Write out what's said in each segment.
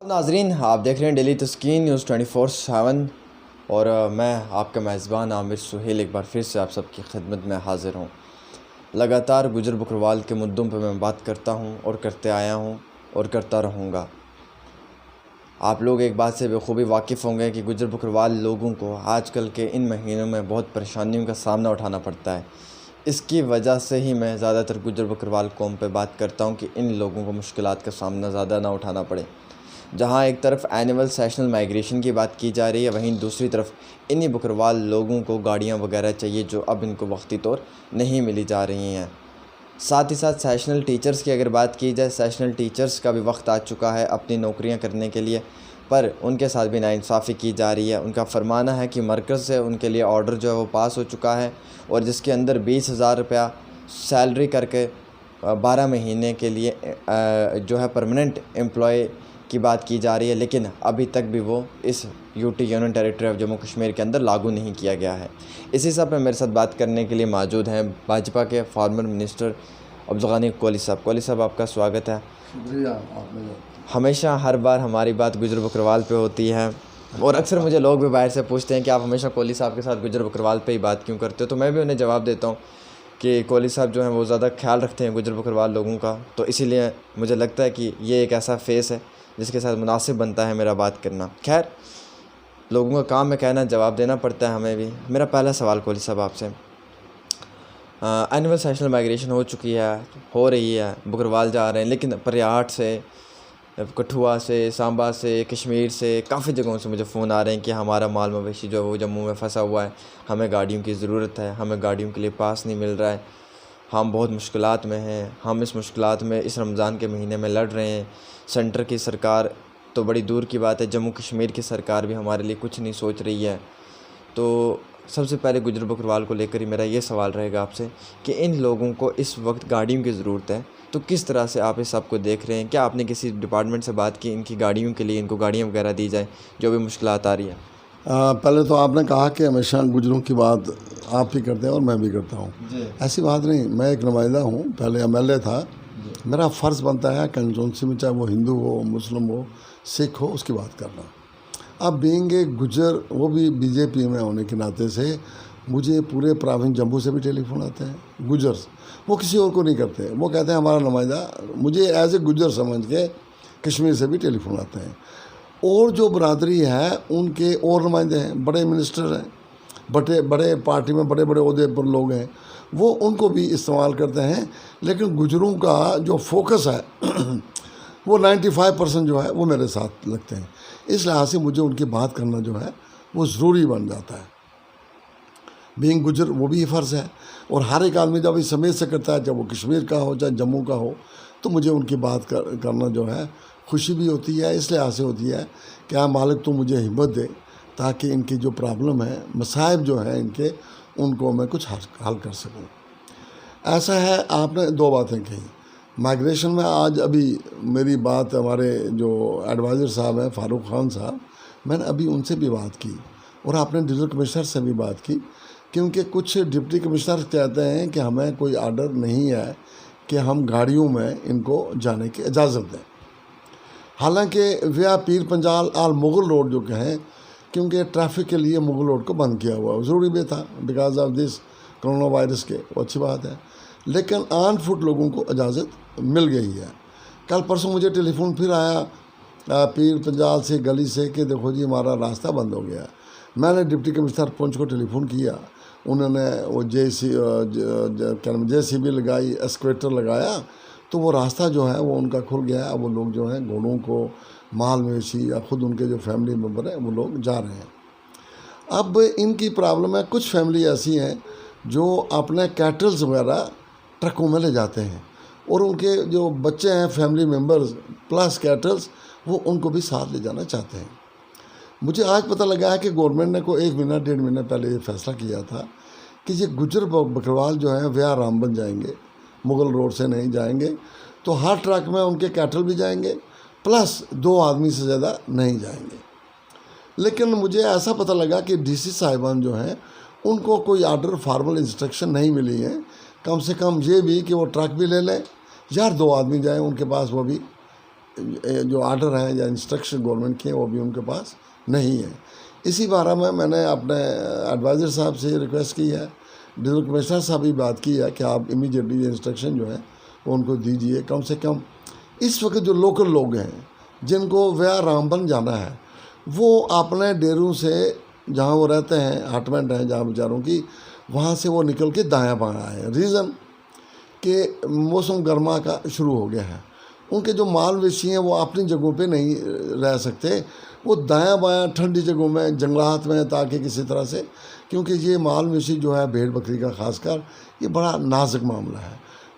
नाजरीन, आप देख रहे हैं डेली तस्कीन न्यूज़ 24/7 और मैं आपका मेज़बान आमिर सुहेल एक बार फिर से आप सबकी खिदमत में हाज़िर हूँ। लगातार गुजर बकरवाल के मुद्दों पर मैं बात करता हूँ और करते आया हूँ और करता रहूँगा। आप लोग एक बात से बखूबी वाकिफ़ होंगे कि गुजर बकरवाल लोगों को आजकल के इन महीनों में बहुत परेशानियों का सामना उठाना पड़ता है। इसकी वजह से ही मैं ज़्यादातर गुजर बकरवाल कौम पे बात करता हूँ कि इन लोगों को मुश्किलात का सामना ज़्यादा ना उठाना पड़े। जहाँ एक तरफ एनुअल सेशनल माइग्रेशन की बात की जा रही है, वहीं दूसरी तरफ इन्हीं बकरवाल लोगों को गाड़ियाँ वगैरह चाहिए जो अब इनको वक्ती तौर नहीं मिली जा रही हैं। साथ ही साथ सेशनल टीचर्स की अगर बात की जाए, सेशनल टीचर्स का भी वक्त आ चुका है अपनी नौकरियां करने के लिए, पर उनके साथ भी नाइंसाफ़ी की जा रही है। उनका फरमाना है कि मरकज़ से उनके लिए ऑर्डर जो है वो पास हो चुका है और जिसके अंदर 20,000 रुपया सैलरी करके 12 महीने के लिए जो है परमानेंट एम्प्लॉय की बात की जा रही है, लेकिन अभी तक भी वो इस UT union territory of Jammu Kashmir के अंदर लागू नहीं किया गया है। इसी सब में मेरे साथ बात करने के लिए मौजूद हैं भाजपा के फॉर्मर मिनिस्टर अब्दुल गनी कोहली साहब। कोहली साहब, आपका स्वागत है। शुक्रिया। आपने हमेशा हर बार हमारी बात गुजर बकरवाल पे होती है और अक्सर मुझे लोग भी बाहर से पूछते हैं कि आप हमेशा कोहली साहब के साथ गुजर बकरवाल पे ही बात क्यों करते हो, तो मैं भी उन्हें जवाब देता हूँ कि कोहली साहब जो हैं वो ज़्यादा ख्याल रखते हैं गुजर बकरवाल लोगों का, तो इसीलिए मुझे लगता है कि ये एक ऐसा फेस है जिसके साथ मुनासिब बनता है मेरा बात करना। खैर, लोगों का काम है कहना, जवाब देना पड़ता है हमें भी। मेरा पहला सवाल कोहली साहब आपसे, एनुअल सेशनल माइग्रेशन हो चुकी है, हो रही है, बकरवाल जा रहे हैं, लेकिन परियाट से, कठुआ से, सांबा से, कश्मीर से, काफ़ी जगहों से मुझे फ़ोन आ रहे हैं कि हमारा माल मवेशी जो है वो जम्मू में फंसा हुआ है, हमें गाड़ियों की ज़रूरत है, हमें गाड़ियों के लिए पास नहीं मिल रहा है, हम बहुत मुश्किलात में हैं, हम इस मुश्किलात में इस रमज़ान के महीने में लड़ रहे हैं। सेंटर की सरकार तो बड़ी दूर की बात है, जम्मू कश्मीर की सरकार भी हमारे लिए कुछ नहीं सोच रही है। तो सबसे पहले गुजर बकरवाल को लेकर ही मेरा ये सवाल रहेगा आपसे कि इन लोगों को इस वक्त गाड़ियों की ज़रूरत है, तो किस तरह से आप इस सब को देख रहे हैं? क्या आपने किसी डिपार्टमेंट से बात की इनकी गाड़ियों के लिए, इनको गाड़ियाँ वगैरह दी जाए जो भी मुश्किलात आ रही है? पहले तो आपने कहा कि हमेशा गुजरों की बात आप ही करते हैं और मैं भी करता हूँ। ऐसी बात नहीं, मैं एक नुमाइंदा हूँ, पहले एमएलए था। मेरा फ़र्ज़ बनता है कंस्टिट्यूंसी में, चाहे वो हिंदू हो, मुस्लिम हो, सिख हो, उसकी बात करना। अब बीइंग ए गुजर, वो भी बीजेपी में होने के नाते से, मुझे पूरे प्रोविंस जम्मू से भी टेलीफोन आते हैं गुजर्स। वो किसी और को नहीं करते, वो कहते हैं हमारा नुमाइंदा। मुझे एज ए गुजर समझ के कश्मीर से भी टेलीफोन आते हैं। और जो बरादरी है उनके और नुमाइंदे हैं, बड़े मिनिस्टर हैं, बड़े पार्टी में बड़े बड़े ओहदे पर लोग हैं, वो उनको भी इस्तेमाल करते हैं। लेकिन गुजरों का जो फोकस है वो 95% जो है वो मेरे साथ लगते हैं। इस लिहाज से मुझे उनकी बात करना जो है वो ज़रूरी बन जाता है। बीइंग गुजर वो भी फ़र्ज़ है, और हर एक आदमी जब इस समझ से करता है, चाहे वो कश्मीर का हो चाहे जम्मू का हो, तो मुझे उनकी बात करना जो है खुशी भी होती है। इस लिहाज से होती है कि हाँ मालिक तो मुझे हिम्मत दे ताकि इनकी जो प्रॉब्लम है, मसाइब जो है इनके, उनको मैं कुछ हल कर सकूँ। ऐसा है, आपने दो बातें कही माइग्रेशन में। आज अभी मेरी बात हमारे जो एडवाइज़र साहब हैं फ़ारूक ख़ान साहब, मैंने अभी उनसे भी बात की और आपने डिप्टी कमिश्नर से भी बात की, क्योंकि कुछ डिप्टी कमिश्नर कहते हैं कि हमें कोई आर्डर नहीं है कि हम गाड़ियों में इनको जाने की इजाज़त दें। हालांकि वह पीर पंजाल आल मुग़ल रोड जो कहें, क्योंकि ट्रैफिक के लिए मुग़ल रोड को बंद किया हुआ, ज़रूरी भी था because of this corona virus के, वो अच्छी बात है। लेकिन ऑन फुट लोगों को इजाज़त मिल गई है। कल परसों मुझे टेलीफोन फिर आया पीर पंजाल से, गली से, कि देखो जी हमारा रास्ता बंद हो गया। मैंने डिप्टी कमिश्नर पुंछ को टेलीफोन किया, उन्होंने वो JCB लगाई, एस्केलेटर लगाया, तो वो रास्ता जो है वो उनका खुल गया है। अब वो लोग जो हैं घोड़ों को, माल मवेशी या ख़ुद उनके जो फैमिली मेम्बर हैं वो लोग जा रहे हैं। अब इनकी प्रॉब्लम है, कुछ फैमिली ऐसी हैं जो अपने कैटल्स वगैरह ट्रकों में ले जाते हैं, और उनके जो बच्चे हैं, फैमिली मेम्बर्स प्लस कैटल्स, वो उनको भी साथ ले जाना चाहते हैं। मुझे आज पता लगा है कि गवर्नमेंट ने को 1 महीना 1.5 महीने पहले ये फैसला किया था कि ये गुजर बकरवाल जो है वह रामबन जाएंगे, मुग़ल रोड से नहीं जाएंगे। तो हर ट्रक में उनके कैटल भी जाएंगे, प्लस 2 आदमी से ज़्यादा नहीं जाएंगे। लेकिन मुझे ऐसा पता लगा कि DC साहिबान जो हैं उनको कोई आर्डर, फॉर्मल इंस्ट्रक्शन नहीं मिली है। कम से कम ये भी कि वो ट्रक भी ले लें, यार 2 आदमी जाएं उनके पास, वो भी जो आर्डर है या इंस्ट्रक्शन गवर्नमेंट के वो भी उनके पास नहीं है। इसी बारे में मैंने अपने एडवाइज़र साहब से रिक्वेस्ट की है, डिस्ट्रिक्ट कमिश्नर साहब भी बात की है कि आप इमीडिएटली ये इंस्ट्रक्शन जो है वो उनको दीजिए। कम से कम इस वक्त जो लोकल लोग हैं जिनको वया रामबन जाना है वो अपने डेरों से जहाँ वो रहते हैं हटमेंट हैं जहाँ बेचारों की, वहाँ से वो निकल के दायां बायां आए। रीज़न कि मौसम गर्मा का शुरू हो गया है, उनके जो माल वेशी हैं वो अपनी जगहों पे नहीं रह सकते, वो दायां बायां ठंडी जगहों में जंगलात में, ताकि किसी तरह से, क्योंकि ये माल वेशी जो है भेड़ बकरी का खासकर ये बड़ा नाजुक मामला है।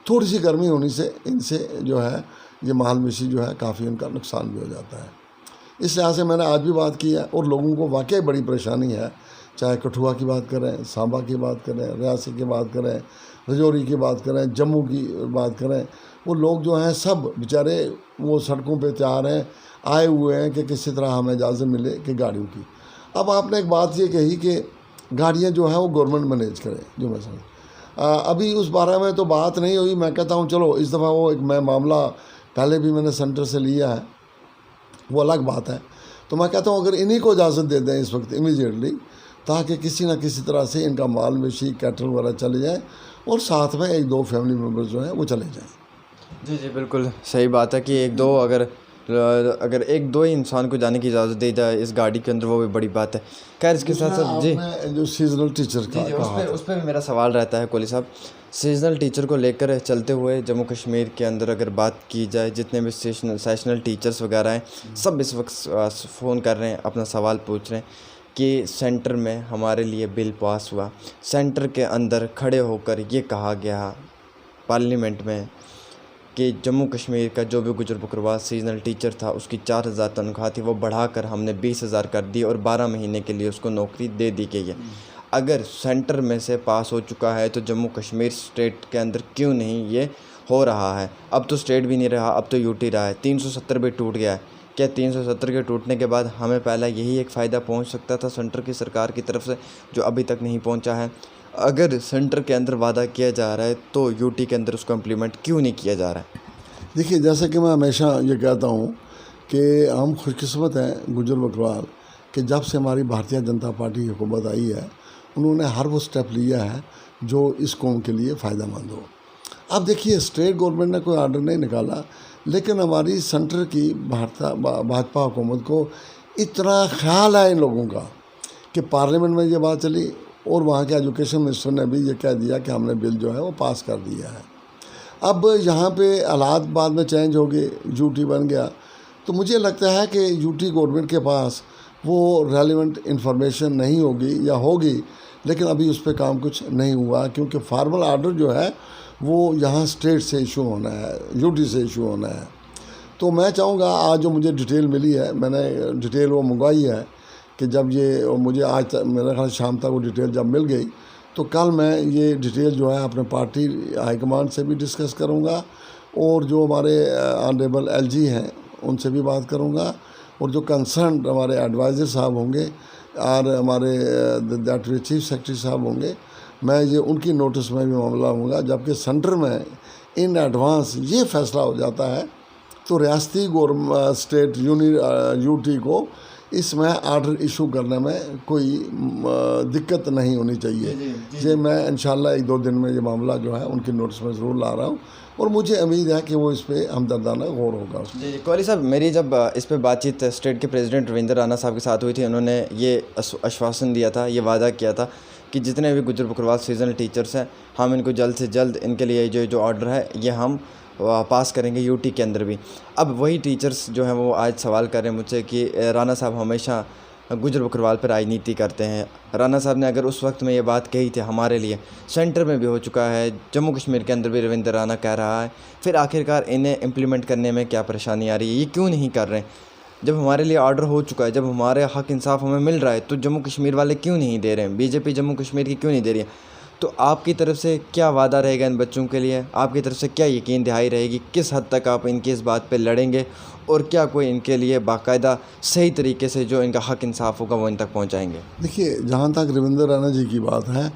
थोड़ी सी गर्मी होने से इनसे जो है ये माल वेशी जो है काफ़ी उनका नुकसान भी हो जाता है। इस लिहाज से मैंने आज भी बात की है और लोगों को वाकई बड़ी परेशानी है, चाहे कठुआ की बात करें, सांबा की बात करें, रियासी की बात करें, रजौरी की बात करें, जम्मू की बात करें, वो लोग जो हैं सब बेचारे वो सड़कों पे तैयार हैं, आए हुए हैं कि किसी तरह हमें इजाज़त मिले कि गाड़ियों की। अब आपने एक बात ये कही कि गाड़ियाँ जो हैं वो गवर्नमेंट मैनेज करे, जो मैं समझ अभी उस बारे में तो बात नहीं हुई। मैं कहता हूँ चलो इस दफ़ा वो एक मैं मामला पहले भी मैंने सेंटर से लिया है, वो अलग बात है। तो मैं कहता हूँ अगर इन्हीं को इजाज़त दे दें इस वक्त इमीडिएटली, ताकि किसी ना किसी तरह से इनका माल वेशी कैटल वगैरह चले जाए और साथ में एक दो फैमिली मेम्बर्स जो हैं वो चले जाएं। जी जी बिल्कुल सही बात है कि अगर एक दो ही इंसान को जाने की इजाज़त दी जाए इस गाड़ी के अंदर, वो भी बड़ी बात है। खैर इसके साथ साथ जी जो सीजनल टीचर का उस पर भी मेरा सवाल रहता है कोहली साहब, सीजनल टीचर को लेकर चलते हुए जम्मू कश्मीर के अंदर अगर बात की जाए, जितने भी सेशनल टीचर्स वगैरह हैं सब इस वक्त फ़ोन कर रहे हैं, अपना सवाल पूछ रहे हैं कि सेंटर में हमारे लिए बिल पास हुआ, सेंटर के अंदर खड़े होकर ये कहा गया पार्लियामेंट में कि जम्मू कश्मीर का जो भी गुजर बकरवाल सीजनल टीचर था उसकी 4000 तनख्वाह थी वो बढ़ाकर हमने 20,000 कर दी और 12 महीने के लिए उसको नौकरी दे दी गई है। अगर सेंटर में से पास हो चुका है तो जम्मू कश्मीर स्टेट के अंदर क्यों नहीं ये हो रहा है? अब तो स्टेट भी नहीं रहा, अब तो यूटी रहा है। 370 भी टूट गया है। क्या 370 के टूटने के बाद हमें पहला यही एक फ़ायदा पहुंच सकता था सेंटर की सरकार की तरफ से, जो अभी तक नहीं पहुंचा है? अगर सेंटर के अंदर वादा किया जा रहा है तो यूटी के अंदर उसको इम्प्लीमेंट क्यों नहीं किया जा रहा है? देखिए, जैसे कि मैं हमेशा ये कहता हूँ कि हम खुशकिस्मत हैं गुजर बकरवाल कि जब से हमारी भारतीय जनता पार्टी की हुकूमत आई है उन्होंने हर वो स्टेप लिया है जो इस कौम के लिए फ़ायदेमंद हो। अब देखिए, स्टेट गवर्नमेंट ने कोई आर्डर नहीं निकाला, लेकिन हमारी सेंटर की भाजपा हुकूमत को इतना ख्याल है इन लोगों का कि पार्लियामेंट में ये बात चली और वहाँ के एजुकेशन मिनिस्टर ने भी ये कह दिया कि हमने बिल जो है वो पास कर दिया है। अब यहाँ पे हालात बाद में चेंज हो गए, यूटी बन गया, तो मुझे लगता है कि यूटी गवर्नमेंट के पास वो रेलिवेंट इंफॉर्मेशन नहीं होगी या होगी, लेकिन अभी उस पर काम कुछ नहीं हुआ, क्योंकि फार्मल आर्डर जो है वो यहाँ स्टेट से इशू होना है, यूटी से इशू होना है। तो मैं चाहूँगा, आज जो मुझे डिटेल मिली है, मैंने डिटेल वो मंगवाई है कि जब ये मुझे आज मेरा ख्याल शाम तक वो डिटेल जब मिल गई तो कल मैं ये डिटेल जो है अपने पार्टी हाईकमान से भी डिस्कस करूँगा और जो हमारे ऑनरेबल एलजी हैं उनसे भी बात करूँगा और जो कंसर्न हमारे एडवाइज़र साहब होंगे और हमारे डेप्यूटी चीफ सेक्रेटरी साहब होंगे, मैं ये उनकी नोटिस में भी मामला होगा। जबकि सेंटर में इन एडवांस ये फैसला हो जाता है तो रियासती स्टेट यूटी को इसमें आर्डर इशू करने में कोई दिक्कत नहीं होनी चाहिए। ये मैं इंशाल्लाह एक दो दिन में ये मामला जो है उनकी नोटिस में ज़रूर ला रहा हूँ और मुझे उम्मीद है कि वो इस पर हमदर्दाना गौर होगा। जी कोहली साहब, मेरी जब इस पर बातचीत स्टेट के प्रेसिडेंट रविंद्र राणा साहब के साथ हुई थी, उन्होंने ये आश्वासन दिया था, ये वादा किया था कि जितने भी गुजर बकरवाल सीजनल टीचर्स हैं हम इनको जल्द से जल्द इनके लिए जो ऑर्डर है ये हम पास करेंगे यूटी के अंदर भी। अब वही टीचर्स जो हैं वो आज सवाल कर रहे हैं मुझसे कि राणा साहब हमेशा गुजर बकरवाल पर राजनीति करते हैं। राणा साहब ने अगर उस वक्त में ये बात कही थी हमारे लिए, सेंटर में भी हो चुका है, जम्मू कश्मीर के अंदर भी रविंद्र राणा कह रहा है, फिर आखिरकार इन्हें इम्प्लीमेंट करने में क्या परेशानी आ रही है? ये क्यों नहीं कर रहे हैं? जब हमारे लिए ऑर्डर हो चुका है, जब हमारे हक इंसाफ हमें मिल रहा है, तो जम्मू कश्मीर वाले क्यों नहीं दे रहे हैं? बीजेपी जम्मू कश्मीर की क्यों नहीं दे रही है? तो आपकी तरफ से क्या वादा रहेगा इन बच्चों के लिए? आपकी तरफ से क्या यकीन दहाई रहेगी? किस हद तक आप इनकी इस बात पे लड़ेंगे और क्या कोई इनके लिए बाकायदा सही तरीके से जो इनका हक इंसाफ होगा वो इन तक पहुंचाएंगे? देखिए, जहाँ तक रविंद्र राणा जी की बात है,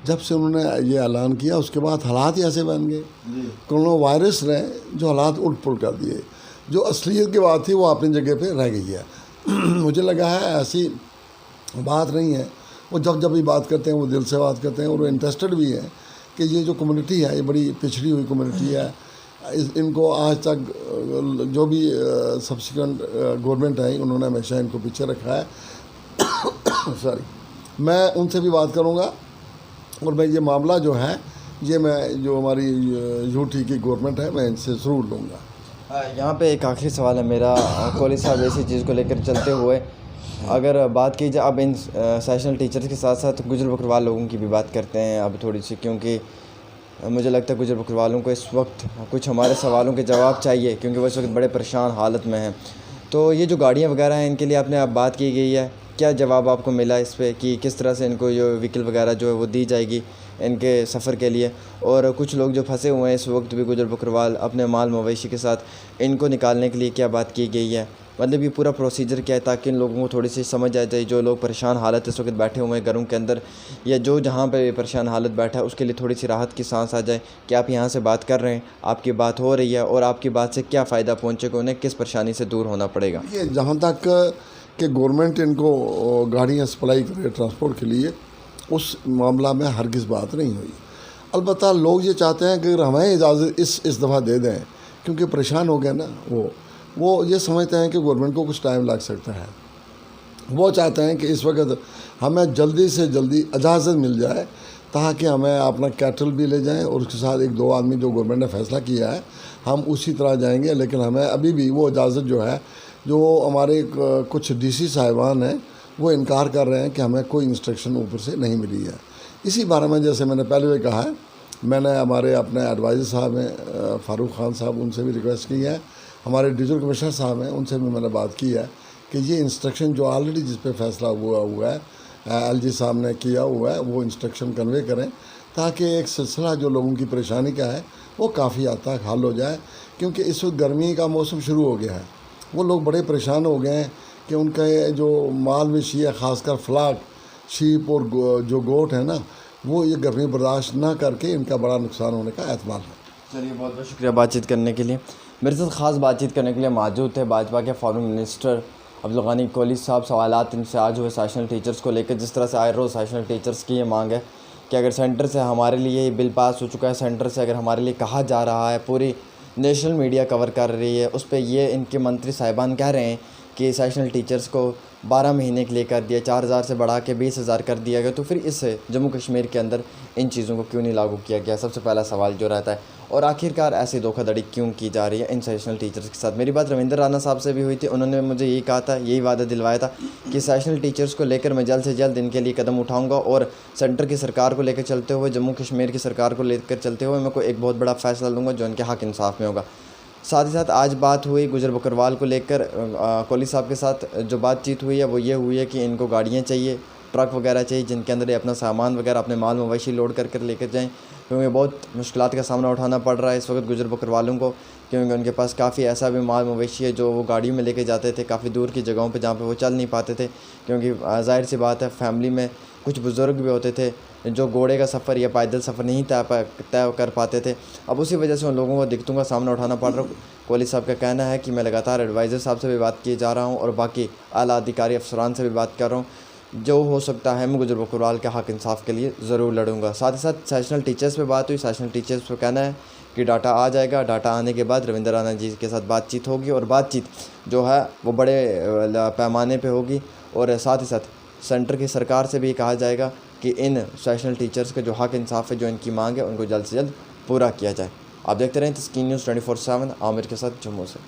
जब से उन्होंने ये ऐलान किया उसके बाद हालात ही ऐसे बन गए। कोरोना वायरस ने जो हालात उलट पुलट कर दिए। जो असलियत की बात थी वो अपनी जगह पे रह गई है। मुझे लगा है ऐसी बात नहीं है, वो जब भी बात करते हैं वो दिल से बात करते हैं और वो इंटरेस्टेड भी है कि ये जो कम्युनिटी है ये बड़ी पिछड़ी हुई कम्युनिटी है। इनको आज तक जो भी सब्सिक्वेंट गवर्नमेंट आई उन्होंने हमेशा इनको पीछे रखा है। सॉरी, मैं उनसे भी बात करूँगा और मैं ये मामला जो है ये मैं जो हमारी यूटी की गवर्नमेंट है मैं इनसे ज़रूर लूँगा। यहाँ पे एक आखिरी सवाल है मेरा, कॉलेज साहब ऐसी चीज़ को लेकर चलते हुए अगर बात की जाए अब इन सेशनल टीचर्स के साथ साथ गुजर बकरवाल लोगों की भी बात करते हैं अब थोड़ी सी, क्योंकि मुझे लगता है गुजर बकरवालों को इस वक्त कुछ हमारे सवालों के जवाब चाहिए क्योंकि वो इस वक्त बड़े परेशान हालत में हैं। तो ये जो गाड़ियाँ वगैरह हैं इनके लिए आपने अब बात की गई है, क्या जवाब आपको मिला इस पे कि किस तरह से इनको जो व्हीकल वगैरह जो है वो दी जाएगी इनके सफ़र के लिए? और कुछ लोग जो फंसे हुए हैं इस वक्त भी गुजर बकरवाल अपने माल मवेशी के साथ, इनको निकालने के लिए क्या बात की गई है? मतलब ये पूरा प्रोसीजर क्या है ताकि इन लोगों को थोड़ी सी समझ आ जाए, जो लोग परेशान हालत इस वक्त बैठे हुए हैं घरों के अंदर या जो जहाँ पे परेशान हालत बैठा है उसके लिए थोड़ी सी राहत की सांस आ जाए कि आप यहाँ से बात कर रहे हैं, आपकी बात हो रही है और आपकी बात से क्या फ़ायदा पहुँचेगा, उन्हें किस परेशानी से दूर होना पड़ेगा? ये जहाँ तक कि गवर्नमेंट इनको गाड़ियाँ सप्लाई करे ट्रांसपोर्ट के लिए, उस मामला में हरगिज़ बात नहीं हुई। अलबत्ता लोग ये चाहते हैं कि अगर हमें इजाज़त इस दफ़ा दे दें, क्योंकि परेशान हो गए ना वो ये समझते हैं कि गवर्नमेंट को कुछ टाइम लग सकता है। वो चाहते हैं कि इस वक्त हमें जल्दी से जल्दी इजाज़त मिल जाए ताकि हमें अपना कैटल भी ले जाएं और उसके साथ 1-2 आदमी जो गवर्नमेंट ने फ़ैसला किया है हम उसी तरह जाएंगे। लेकिन हमें अभी भी वो इजाज़त जो है, जो हमारे कुछ डीसी साहिबान हैं वो इनकार कर रहे हैं कि हमें कोई इंस्ट्रक्शन ऊपर से नहीं मिली है। इसी बारे में जैसे मैंने पहले भी कहा है, मैंने हमारे अपने एडवाइज़र साहब हैं फ़ारूक ख़ान साहब, उनसे भी रिक्वेस्ट की है, हमारे डिविजनल कमिश्नर साहब हैं उनसे भी मैंने बात की है कि ये इंस्ट्रक्शन जो ऑलरेडी जिस पे फैसला हुआ है एलजी साहब ने किया हुआ है वो इंस्ट्रक्शन कन्वे करें ताकि एक सिलसिला जो लोगों की परेशानी का है वो काफ़ी हद तक हल हो जाए। क्योंकि इस वक्त गर्मी का मौसम शुरू हो गया है, वो लोग बड़े परेशान हो गए हैं कि उनका जो माल मवेशी है, ख़ासकर फ्लाक शीप और जो गोट है ना, वो ये गर्मी बर्दाश्त ना करके इनका बड़ा नुकसान होने का एहतमाल है। चलिए, बहुत बहुत शुक्रिया बातचीत करने के लिए। मेरे साथ ख़ास बातचीत करने के लिए मौजूद थे भाजपा के फॉरेन मिनिस्टर अब्दुल गनी कोहली साहब। सवालात इनसे आज हुए सेशनल टीचर्स को लेकर, जिस तरह से आए रोज़ सेशनल टीचर्स की ये मांग है कि अगर सेंटर से हमारे लिए बिल पास हो चुका है, सेंटर से अगर हमारे लिए कहा जा रहा है, पूरी नेशनल मीडिया कवर कर रही है, उस पर ये इनके मंत्री साहिबान कह रहे हैं कि सेशनल टीचर्स को 12 महीने के लिए कर दिया, 4000 से बढ़ा के 20,000 कर दिया गया, तो फिर इससे जम्मू कश्मीर के अंदर इन चीज़ों को क्यों नहीं लागू किया गया? सबसे पहला सवाल जो रहता है। और आखिरकार ऐसी धोखाधड़ी क्यों की जा रही है इन सेशनल टीचर्स के साथ? मेरी बात रविंदर राणा साहब से भी हुई थी, उन्होंने मुझे यही कहा था, यही वादा दिलवाया था कि सेशनल टीचर्स को लेकर मैं जल्द से जल्द इनके लिए कदम उठाऊँगा और सेंटर की सरकार को लेकर चलते हुए, जम्मू कश्मीर की सरकार को लेकर चलते हुए मैं कोई एक बहुत बड़ा फ़ैसला लूँगा जो इनके हक़ इंसाफ में होगा। साथ ही साथ आज बात हुई गुजर बकरवाल को लेकर, कोहली साहब के साथ जो बातचीत हुई है वो ये हुई है कि इनको गाड़ियाँ चाहिए, ट्रक वगैरह चाहिए जिनके अंदर ये अपना सामान वगैरह, अपने माल मवेशी लोड कर कर लेकर जाएँ, क्योंकि बहुत मुश्किलात का सामना उठाना पड़ रहा है इस वक्त गुजर बकरवालों को, क्योंकि उनके पास काफ़ी ऐसा भी माल मवेशी है जो वो गाड़ियों में लेके जाते थे काफ़ी दूर की जगहों पे जहाँ पे वो चल नहीं पाते थे, क्योंकि ज़ाहिर सी बात है फैमिली में कुछ बुज़ुर्ग भी होते थे जो घोड़े का सफ़र या पैदल सफ़र नहीं तय कर पाते थे। अब उसी वजह से उन लोगों को दिक्कतों का सामना उठाना पड़ रहा है। कोहली साहब का कहना है कि मैं लगातार एडवाइज़र साहब से भी बात किए जा रहा हूँ और बाकी आला अधिकारी अफसरान से भी बात कर रहा हूँ, जो हो सकता है मैं गुजर बकरवाल के हक़ इंसाफ के लिए ज़रूर लड़ूंगा। साथ ही साथ सेशनल टीचर्स पे बात हुई, सेशनल टीचर्स पे कहना है कि डाटा आ जाएगा, डाटा आने के बाद रविंदर राणा जी के साथ बातचीत होगी और बातचीत जो है वो बड़े पैमाने पे होगी और साथ ही साथ सेंटर की सरकार से भी कहा जाएगा कि इन सेशनल टीचर्स के जो हक़ इंसाफ है, जो इनकी मांग है, उनको जल्द से जल्द पूरा किया जाए। आप देखते रहें तस्कीन न्यूज़ 24/7 आमिर के साथ जम्मू से।